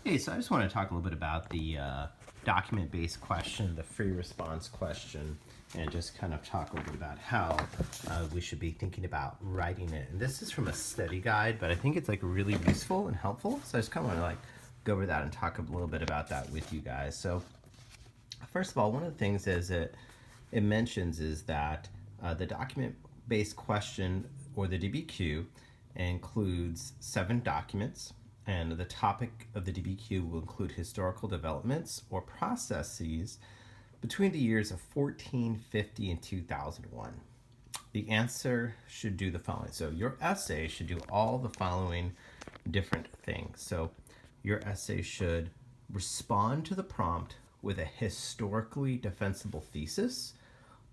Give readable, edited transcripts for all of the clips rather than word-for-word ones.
Hey, so I just want to talk a little bit about the document-based question, the free response question, and just kind of talk a little bit about how we should be thinking about writing it. And this is from a study guide, but I think it's like really useful and helpful. So I just kind of want to like go over that and talk a little bit about that with you guys. So first of all, one of the things is it mentions is that the document-based question, or the DBQ, includes 7 documents. And the topic of the DBQ will include historical developments or processes between the years of 1450 and 2001. The answer should do the following. So your essay should do all the following different things. So your essay should respond to the prompt with a historically defensible thesis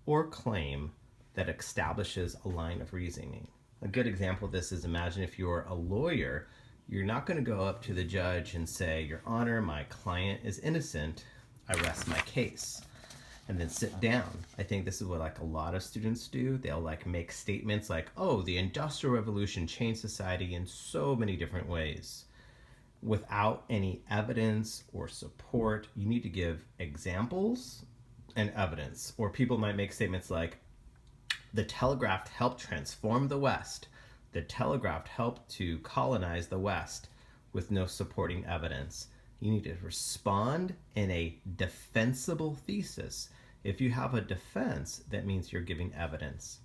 or claim that establishes a line of reasoning. A good example of this is, imagine if you're a lawyer, you're not going to go up to the judge and say, "Your Honor, my client is innocent, I rest my case," and then sit down. I think this is what like a lot of students do. They'll like make statements like, "Oh, the Industrial Revolution changed society in so many different ways," without any evidence or support. You need to give examples and evidence. Or people might make statements like, "The telegraph helped transform the West. The telegraph helped to colonize the West," with no supporting evidence. You need to respond in a defensible thesis. If you have a defense, that means you're giving evidence.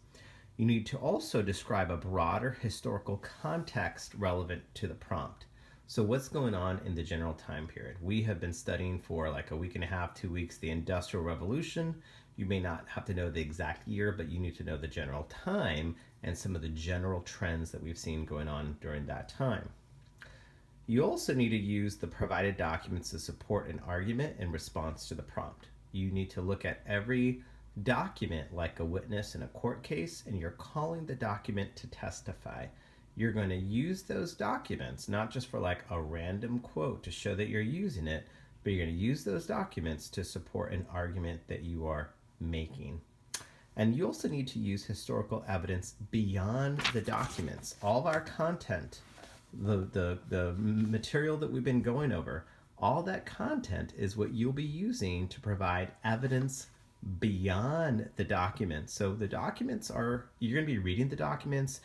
You need to also describe a broader historical context relevant to the prompt. So what's going on in the general time period? We have been studying for like a week and a half, 2 weeks, the Industrial Revolution. You may not have to know the exact year, but you need to know the general time and some of the general trends that we've seen going on during that time. You also need to use the provided documents to support an argument in response to the prompt. You need to look at every document like a witness in a court case, and you're calling the document to testify. You're going to use those documents, not just for like a random quote to show that you're using it, but you're going to use those documents to support an argument that you are making. And you also need to use historical evidence beyond the documents. All of our content, the material that we've been going over, all that content is what you'll be using to provide evidence beyond the documents. So the documents are, you're going to be reading the documents,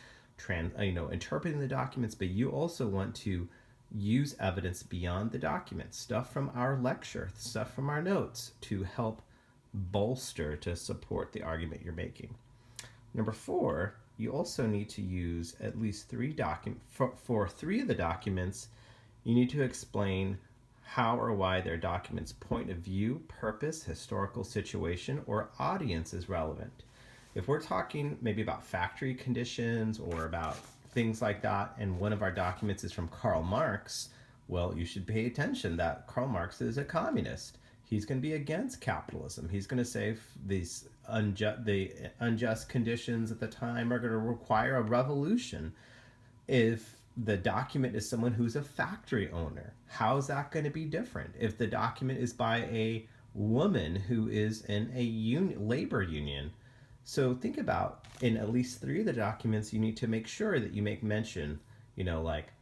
interpreting the documents, but you also want to use evidence beyond the documents, stuff from our lecture, stuff from our notes, to help bolster, to support the argument you're making. Number 4, you also need to use at least 3 documents. For 3 of the documents, you need to explain how or why their document's point of view, purpose, historical situation, or audience is relevant. If we're talking maybe about factory conditions or about things like that, and one of our documents is from Karl Marx, well, you should pay attention that Karl Marx is a communist. He's going to be against capitalism. He's going to say the unjust conditions at the time are going to require a revolution. If the document is someone who's a factory owner, how's that going to be different? If the document is by a woman who is in a labor union. So think about, in at least 3 of the documents, you need to make sure that you make mention, like,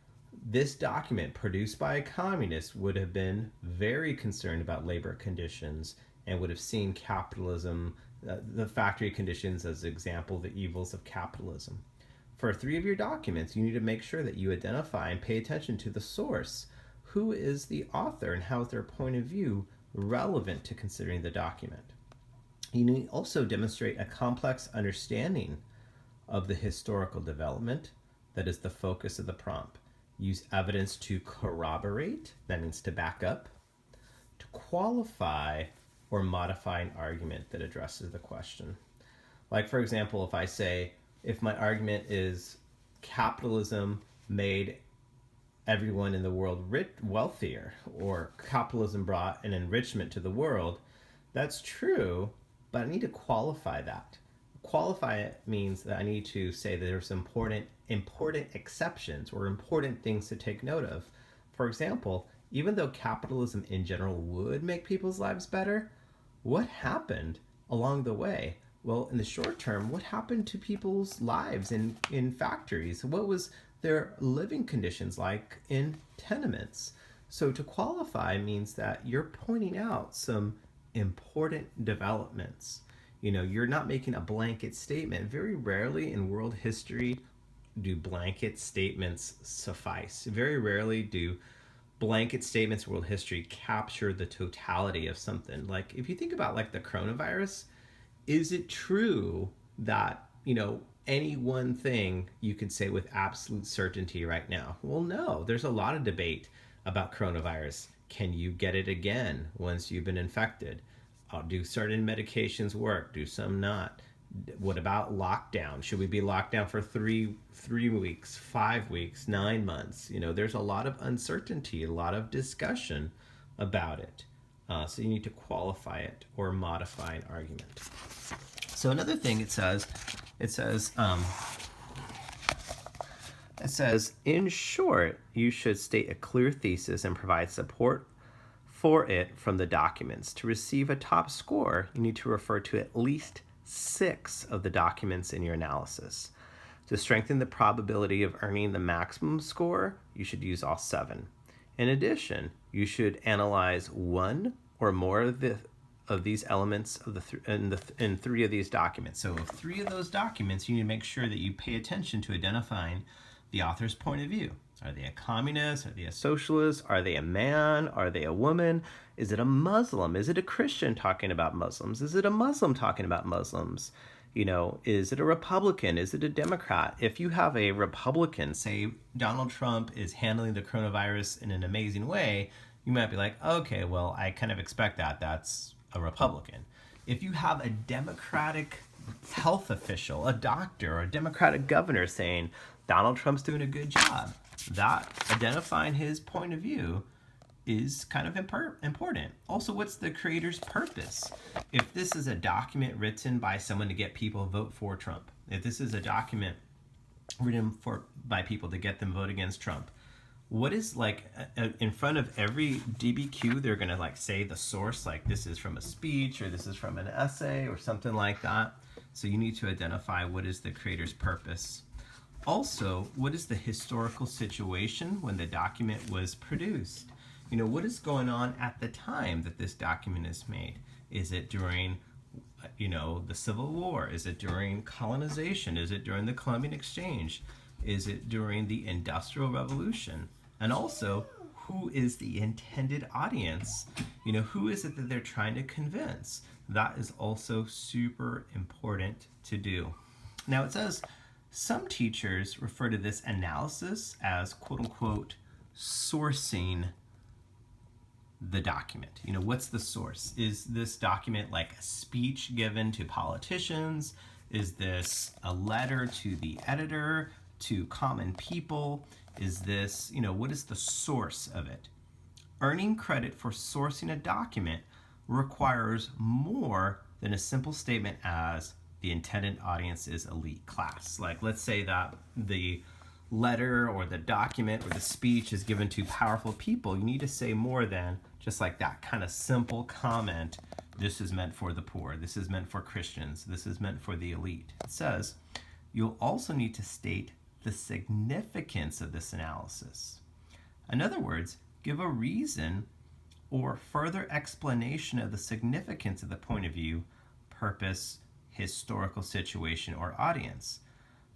this document produced by a communist would have been very concerned about labor conditions and would have seen capitalism, the factory conditions, as an example of the evils of capitalism. For 3 of your documents, you need to make sure that you identify and pay attention to the source. Who is the author and how is their point of view relevant to considering the document? You need also demonstrate a complex understanding of the historical development that is the focus of the prompt. Use evidence to corroborate, that means to back up, to qualify or modify an argument that addresses the question. Like, for example, if I say, if my argument is capitalism made everyone in the world wealthier, or capitalism brought an enrichment to the world, that's true, but I need to qualify that. Qualify it means that I need to say that there's important exceptions or important things to take note of. For example, even though capitalism in general would make people's lives better, what happened along the way? Well, in the short term, what happened to people's lives in factories? What was their living conditions like in tenements? So to qualify means that you're pointing out some important developments. You're not making a blanket statement. Very rarely in world history do blanket statements suffice. Very rarely do blanket statements in world history capture the totality of something. Like if you think about like the coronavirus, is it true that, any one thing you can say with absolute certainty right now? Well, no. There's a lot of debate about coronavirus. Can you get it again once you've been infected? Do certain medications work? Do some not? What about lockdown? Should we be locked down for three weeks, 5 weeks, 9 months? There's a lot of uncertainty, a lot of discussion about it. So you need to qualify it or modify an argument. So another thing it says, in short, you should state a clear thesis and provide support for it from the documents. To receive a top score, you need to refer to at least 6 of the documents in your analysis. To strengthen the probability of earning the maximum score, you should use all 7. In addition, you should analyze 1 or more of these elements in 3 of these documents. So of 3 of those documents, you need to make sure that you pay attention to identifying the author's point of view. Are they a communist? Are they a socialist? Are they a man? Are they a woman? Is it a Muslim? Is it a Christian talking about Muslims? Is it a Muslim talking about Muslims? Is it a Republican? Is it a Democrat? If you have a Republican, say Donald Trump is handling the coronavirus in an amazing way, you might be like, okay, well, I kind of expect that. That's a Republican. If you have a Democratic health official, a doctor, or a Democratic governor saying Donald Trump's doing a good job, that identifying his point of view is kind of important. Also, what's the creator's purpose? If this is a document written by someone to get people to vote for Trump, if this is a document written by people to get them vote against Trump, what is in front of every DBQ, they're going to say the source, like this is from a speech or this is from an essay or something like that. So you need to identify what is the creator's purpose. Also, what is the historical situation when the document was produced? What is going on at the time that this document is made? Is it during, the Civil War? Is it during colonization? Is it during the Columbian Exchange? Is it during the Industrial Revolution? And also, who is the intended audience? Who is it that they're trying to convince? That is also super important to do. Now it says, some teachers refer to this analysis as quote-unquote sourcing the document. What's the source? Is this document like a speech given to politicians? Is this a letter to the editor, to common people? Is this, what is the source of it? Earning credit for sourcing a document requires more than a simple statement as the intended audience is elite class. Like, let's say that the letter or the document or the speech is given to powerful people. You need to say more than just like that kind of simple comment, this is meant for the poor, this is meant for Christians, this is meant for the elite. It says, you'll also need to state the significance of this analysis. In other words, give a reason or further explanation of the significance of the point of view, purpose, historical situation, or audience.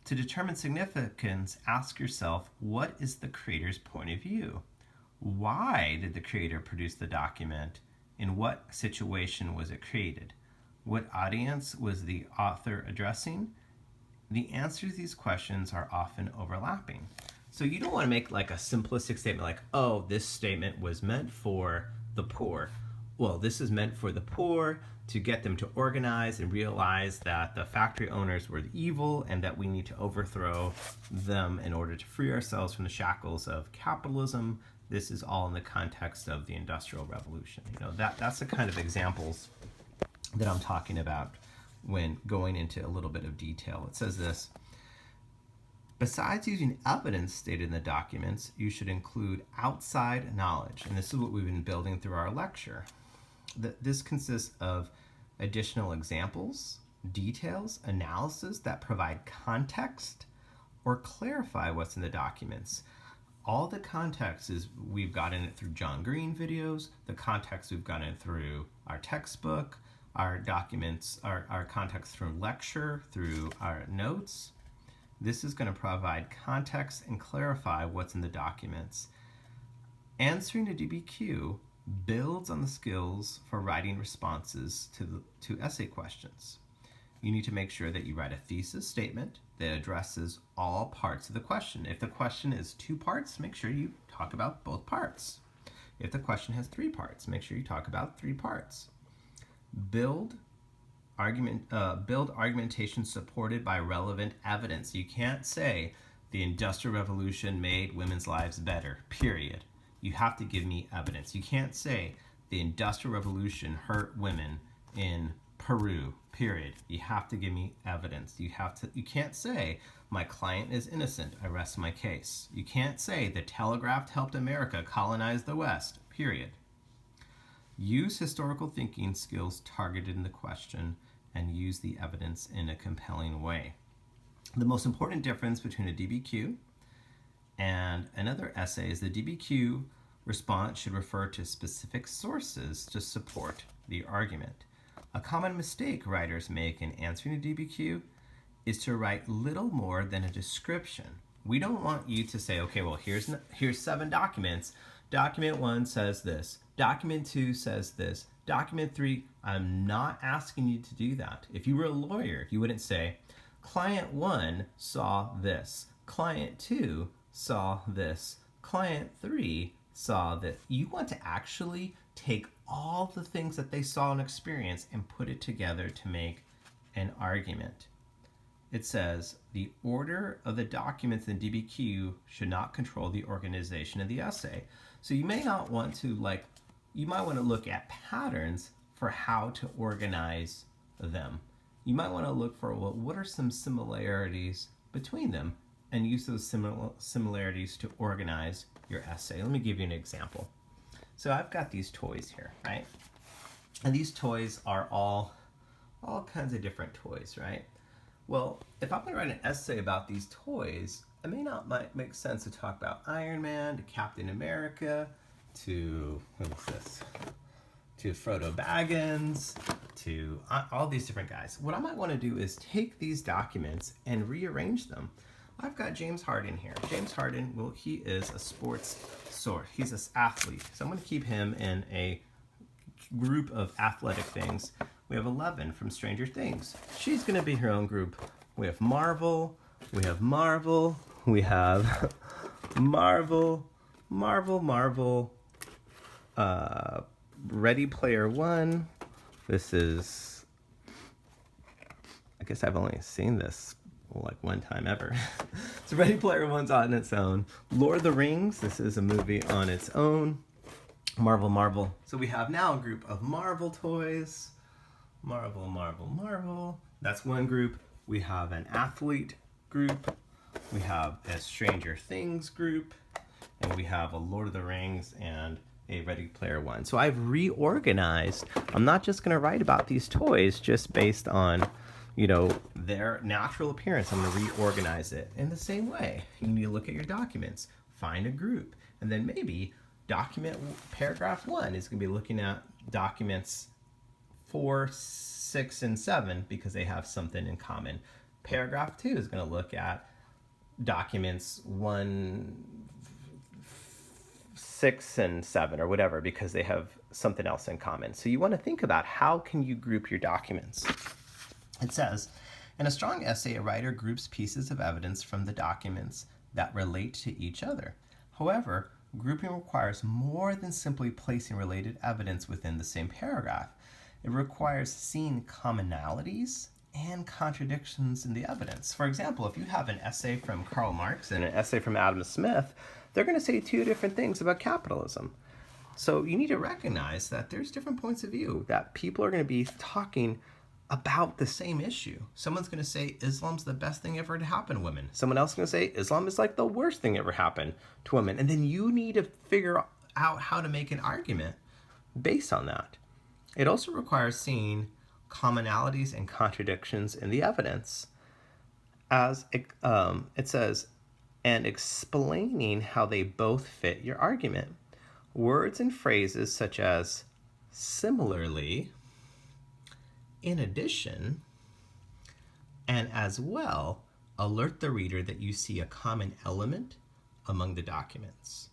To determine significance, ask yourself, what is the creator's point of view? Why did the creator produce the document? In what situation was it created? What audience was the author addressing? The answers to these questions are often overlapping. So you don't want to make like a simplistic statement like, oh, this statement was meant for the poor. Well, this is meant for the poor to get them to organize and realize that the factory owners were evil and that we need to overthrow them in order to free ourselves from the shackles of capitalism. This is all in the context of the Industrial Revolution. That's the kind of examples that I'm talking about when going into a little bit of detail. It says this: besides using evidence stated in the documents, you should include outside knowledge. And this is what we've been building through our lecture. This consists of additional examples, details, analysis that provide context or clarify what's in the documents. all the context is we've gotten it through John Green videos, the context we've gotten through our textbook, our documents, our context through lecture, through our notes. This is going to provide context and clarify what's in the documents. Answering a DBQ builds on the skills for writing responses to essay questions. You need to make sure that you write a thesis statement that addresses all parts of the question. If the question is 2 parts, make sure you talk about both parts. If the question has 3 parts, make sure you talk about 3 parts. Build argumentation supported by relevant evidence. You can't say the Industrial Revolution made women's lives better, period. You have to give me evidence. You can't say the Industrial Revolution hurt women in Peru, period. You have to give me evidence. You can't say my client is innocent, I rest my case. You can't say the telegraph helped America colonize the West, period. Use historical thinking skills targeted in the question and use the evidence in a compelling way. The most important difference between a DBQ and another essay is the DBQ response should refer to specific sources to support the argument. A common mistake writers make in answering a DBQ is to write little more than a description. We don't want you to say, okay, well, here's 7 documents. Document 1 says this. Document 2 says this. Document 3, I'm not asking you to do that. If you were a lawyer, you wouldn't say, client 1 saw this. Client 2 saw this. Client 3 saw that. You want to actually take all the things that they saw and experienced and put it together to make an argument. It says the order of the documents in DBQ should not control the organization of the essay. So you may not want to you might want to look at patterns for how to organize them. You might want to look for, well, what are some similarities between them, and use those similarities to organize your essay. Let me give you an example. So I've got these toys here, right? And these toys are all kinds of different toys, right? Well, if I'm going to write an essay about these toys, it might make sense to talk about Iron Man, to Captain America, to, to Frodo Baggins, to all these different guys. What I might want to do is take these documents and rearrange them. I've got James Harden here. James Harden, well, he is a sports source. He's an athlete. So I'm going to keep him in a group of athletic things. We have 11 from Stranger Things. She's going to be her own group. We have Marvel. We have Marvel. We have Marvel. Ready Player One. This is, I guess I've only seen this like one time ever. So Ready Player One's on its own. Lord of the Rings, this is a movie on its own. Marvel. So we have now a group of Marvel toys. Marvel. That's one group. We have an athlete group. We have a Stranger Things group. And we have a Lord of the Rings and a Ready Player One. So I've reorganized. I'm not just going to write about these toys just based on, their natural appearance. I'm going to reorganize it in the same way. You need to look at your documents, find a group, and then maybe paragraph 1 is going to be looking at documents 4, 6, and 7 because they have something in common. Paragraph 2 is going to look at documents 1, 6, and 7 or whatever because they have something else in common. So you want to think about how can you group your documents. It says, in a strong essay, a writer groups pieces of evidence from the documents that relate to each other. However, grouping requires more than simply placing related evidence within the same paragraph. It requires seeing commonalities and contradictions in the evidence. For example, if you have an essay from Karl Marx and an essay from Adam Smith, they're going to say 2 different things about capitalism. So you need to recognize that there's different points of view, that people are going to be talking about the same issue. Someone's going to say Islam's the best thing ever to happen to women. Someone else is going to say Islam is like the worst thing ever happened to women. And then you need to figure out how to make an argument based on that. It also requires seeing commonalities and contradictions in the evidence. As it says, and explaining how they both fit your argument. Words and phrases such as similarly, in addition, and as well alert the reader that you see a common element among the documents.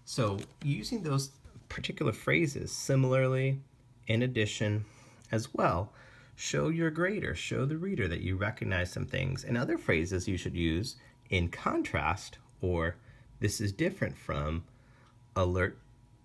So using those particular phrases, similarly, in addition, as well, show your grader, show the reader that you recognize some things. And other phrases you should use in contrast, or this is different from, alert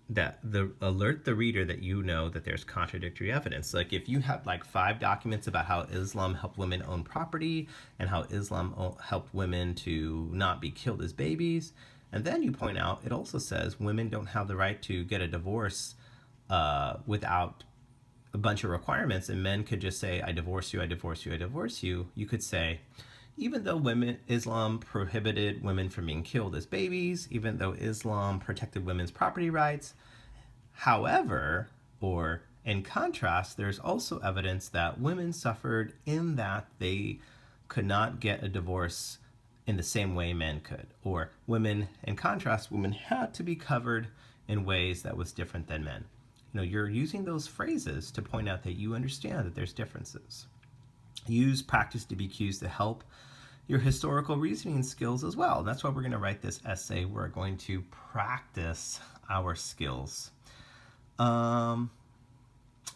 the reader that you know that there's contradictory evidence. Like if you have like 5 documents about how Islam helped women own property and how Islam helped women to not be killed as babies, and then you point out it also says women don't have the right to get a divorce without a bunch of requirements, and men could just say, I divorce you, I divorce you, I divorce you. You could say, even though Islam prohibited women from being killed as babies, even though Islam protected women's property rights, however, or in contrast, there's also evidence that women suffered in that they could not get a divorce in the same way men could. Or women, in contrast, women had to be covered in ways that was different than men. You're using those phrases to point out that you understand that there's differences. Use practice DBQs to help your historical reasoning skills as well. That's why we're going to write this essay. We're going to practice our skills.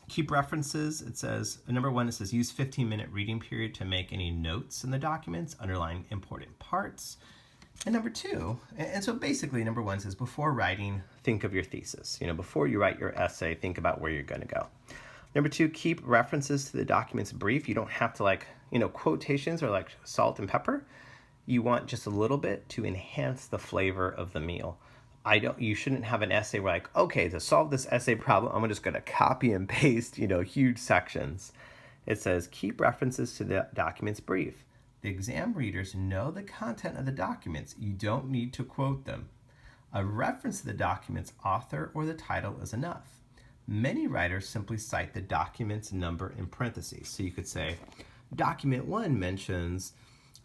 Keep references. It says, number 1, it says use 15-minute reading period to make any notes in the documents, underline important parts. And number 2, and so basically number 1 says before writing, think of your thesis. Before you write your essay, think about where you're going to go. Number 2, keep references to the documents brief. You don't have to quotations are like salt and pepper. You want just a little bit to enhance the flavor of the meal. You shouldn't have an essay where okay, to solve this essay problem, I'm just going to copy and paste, huge sections. It says keep references to the documents brief. The exam readers know the content of the documents. You don't need to quote them. A reference to the document's author or the title is enough. Many writers simply cite the document's number in parentheses. So you could say, document 1 mentions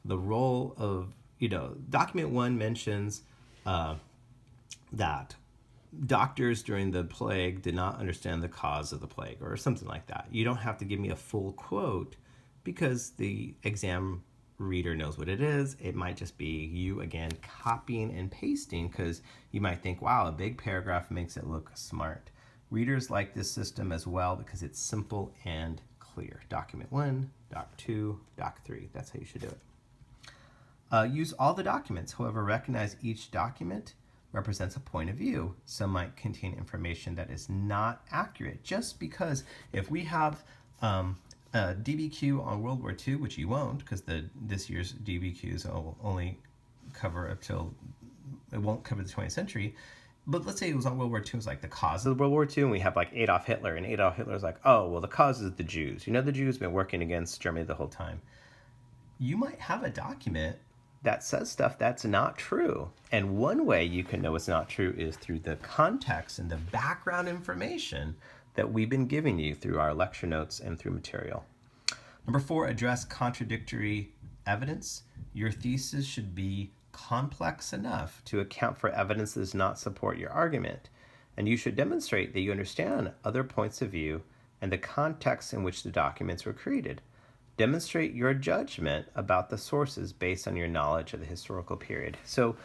the role of, document 1 mentions that doctors during the plague did not understand the cause of the plague, or something like that. You don't have to give me a full quote because the exam reader knows what it is. It might just be you, again, copying and pasting because you might think, wow, a big paragraph makes it look smart. Readers like this system as well because it's simple and clear. Document 1, Doc 2, Doc 3. That's how you should do it. Use all the documents. However, recognize each document represents a point of view. Some might contain information that is not accurate. Just because if we have a DBQ on World War II, which you won't because this year's DBQs will only cover it won't cover the 20th century. But let's say it was on World War II, it was like the cause of World War II, and we have Adolf Hitler, and Adolf Hitler's like, oh, well, the cause is the Jews. The Jews have been working against Germany the whole time. You might have a document that says stuff that's not true. And one way you can know it's not true is through the context and the background information that we've been giving you through our lecture notes and through material. Number 4, address contradictory evidence. Your thesis should be complex enough to account for evidence that does not support your argument. And you should demonstrate that you understand other points of view and the context in which the documents were created. Demonstrate your judgment about the sources based on your knowledge of the historical period. So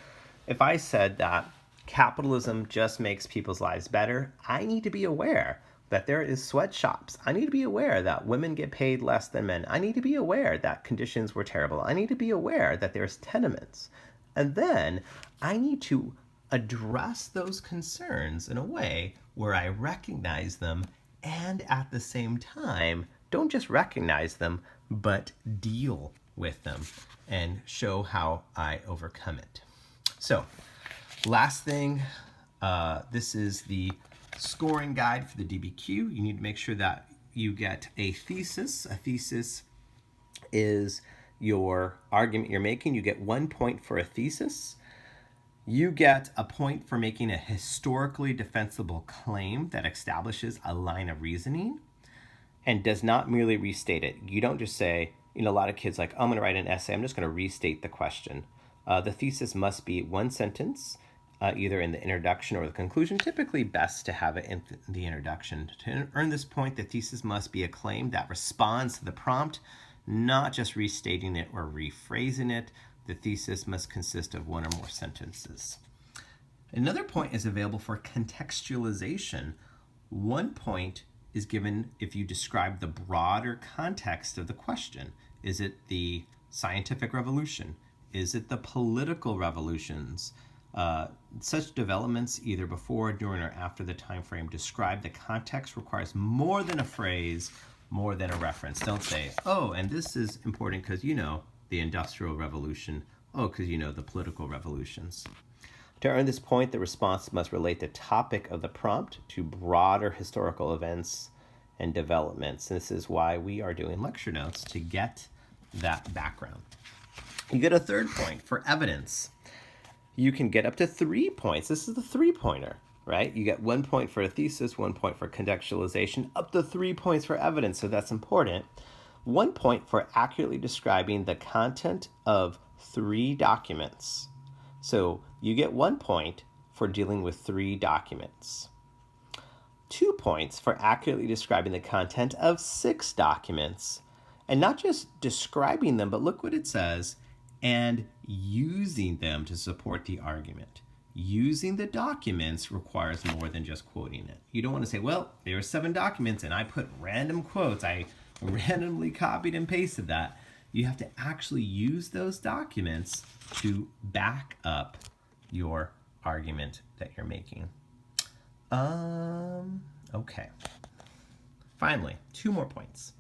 if I said that capitalism just makes people's lives better, I need to be aware that there is sweatshops. I need to be aware that women get paid less than men. I need to be aware that conditions were terrible. I need to be aware that there's tenements. And then I need to address those concerns in a way where I recognize them and at the same time, don't just recognize them, but deal with them and show how I overcome it. So, last thing, this is the scoring guide for the DBQ. You need to make sure that you get a thesis. A thesis is your argument you're making. You get 1 point for a thesis. You get a point for making a historically defensible claim that establishes a line of reasoning and does not merely restate it. You don't just say, a lot of kids I'm going to write an essay, I'm just going to restate the question. The thesis must be one sentence, either in the introduction or the conclusion. Typically best to have it in the introduction. To earn this point, the thesis must be a claim that responds to the prompt, not just restating it or rephrasing it. The thesis must consist of one or more sentences. Another point is available for contextualization. 1 point is given if you describe the broader context of the question. Is it the scientific revolution? Is it the political revolutions? Such developments, either before, during, or after the time frame described, the context requires more than a phrase, more than a reference. Don't say, oh, and this is important because you know the Industrial Revolution. Oh, because you know the political revolutions. To earn this point, the response must relate the topic of the prompt to broader historical events and developments. And this is why we are doing lecture notes, to get that background. You get a third point for evidence. You can get up to 3 points. This is the 3-pointer, right? You get 1 point for a thesis, 1 point for contextualization, up to 3 points for evidence, so that's important. 1 point for accurately describing the content of 3 documents. So you get 1 point for dealing with 3 documents. 2 points for accurately describing the content of 6 documents. And not just describing them, but look what it says, and using them to support the argument. Using the documents requires more than just quoting it. You don't want to say, well, there are 7 documents and I put random quotes. I randomly copied and pasted that. You have to actually use those documents to back up your argument that you're making. Okay. Finally, 2 more points.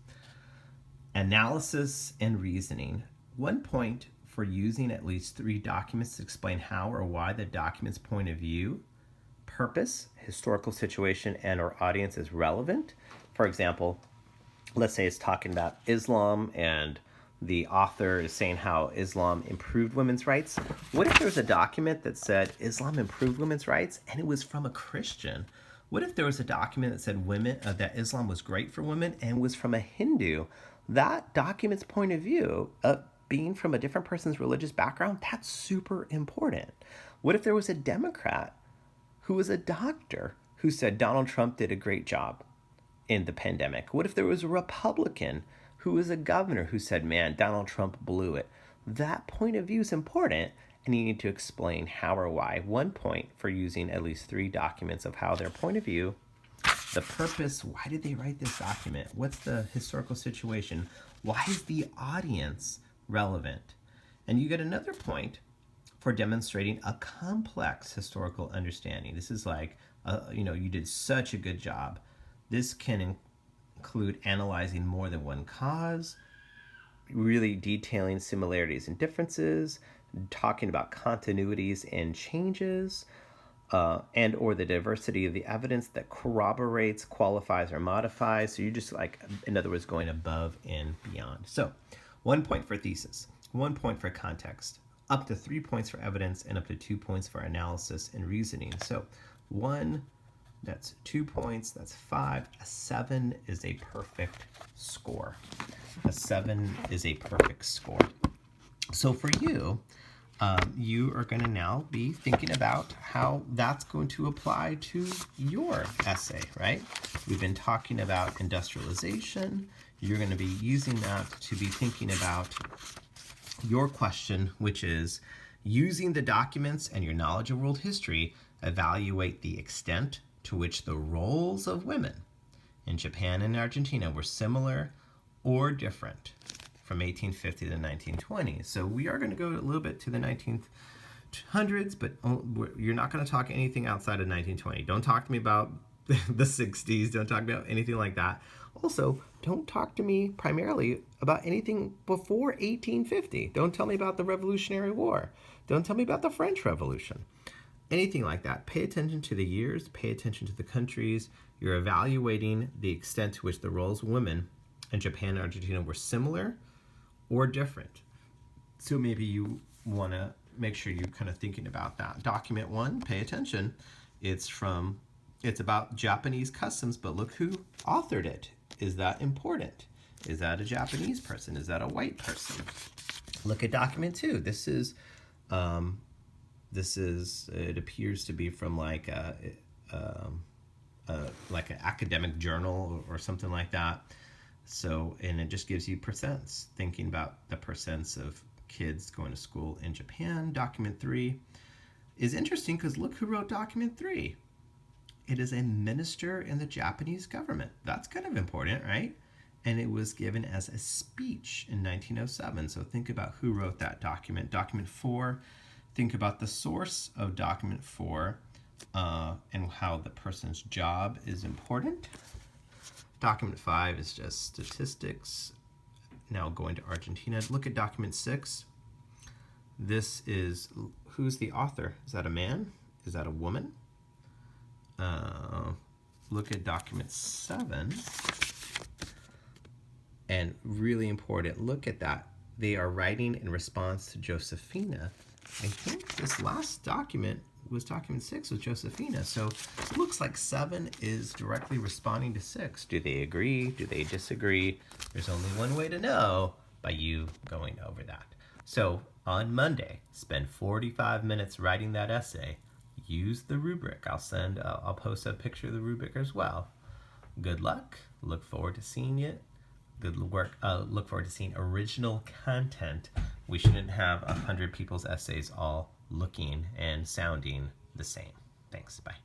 Analysis and reasoning. 1 point for using at least 3 documents to explain how or why the document's point of view, purpose, historical situation, and or audience is relevant. For example, let's say it's talking about Islam and the author is saying how Islam improved women's rights. What if there was a document that said Islam improved women's rights and it was from a Christian? What if there was a document that said that Islam was great for women and was from a Hindu? That document's point of view, being from a different person's religious background, that's super important. What if there was a Democrat who was a doctor who said Donald Trump did a great job in the pandemic? What if there was a Republican who was a governor who said, man, Donald Trump blew it? That point of view is important, and you need to explain how or why. 1 point for using at least 3 documents of how their point of view, the purpose, why did they write this document? What's the historical situation? Why is the audience relevant? And you get another point for demonstrating a complex historical understanding. This is like, you did such a good job. This can include analyzing more than one cause, really detailing similarities and differences, talking about continuities and changes, and or the diversity of the evidence that corroborates, qualifies, or modifies. So you're just like, in other words, going above and beyond. So 1 point for thesis, 1 point for context, up to 3 points for evidence, and up to 2 points for analysis and reasoning. So 1, that's 2 points, that's 5. A 7 is a perfect score. A 7 is a perfect score. So for you, you are going to now be thinking about how that's going to apply to your essay, right? We've been talking about industrialization. You're going to be using that to be thinking about your question, which is, using the documents and your knowledge of world history, evaluate the extent to which the roles of women in Japan and Argentina were similar or different from 1850 to 1920. So we are going to go a little bit to the 1900s, but you're not going to talk anything outside of 1920. Don't talk to me about the 60s. Don't talk about anything like that. Also, don't talk to me primarily about anything before 1850. Don't tell me about the Revolutionary War. Don't tell me about the French Revolution. Anything like that. Pay attention to the years. Pay attention to the countries. You're evaluating the extent to which the roles of women in Japan and Argentina were similar or different. So maybe you want to make sure you're kind of thinking about that. Document 1, pay attention. It's about Japanese customs, but look who authored it. Is that important? Is that a Japanese person? Is that a white person? Look at document 2. This is This is, it appears to be from like like an academic journal or something like that. So, and it just gives you percents, thinking about the percents of kids going to school in Japan. Document 3 is interesting because look who wrote document 3. It is a minister in the Japanese government. That's kind of important, right? And it was given as a speech in 1907. So think about who wrote that document. Document 4, think about the source of document 4 and how the person's job is important. Document 5 is just statistics. Now going to Argentina. Look at document 6. This is, who's the author? Is that a man? Is that a woman? Look at document 7. And really important, look at that. They are writing in response to Josephina. I think this last document was document 6 with Josephina. So it looks like 7 is directly responding to 6. Do they agree? Do they disagree? There's only one way to know, by you going over that. So on Monday, spend 45 minutes writing that essay. Use the rubric. I'll post a picture of the rubric as well. Good luck. Look forward to seeing it. Good work. Look forward to seeing original content. We shouldn't have 100 people's essays all looking and sounding the same. Thanks. Bye.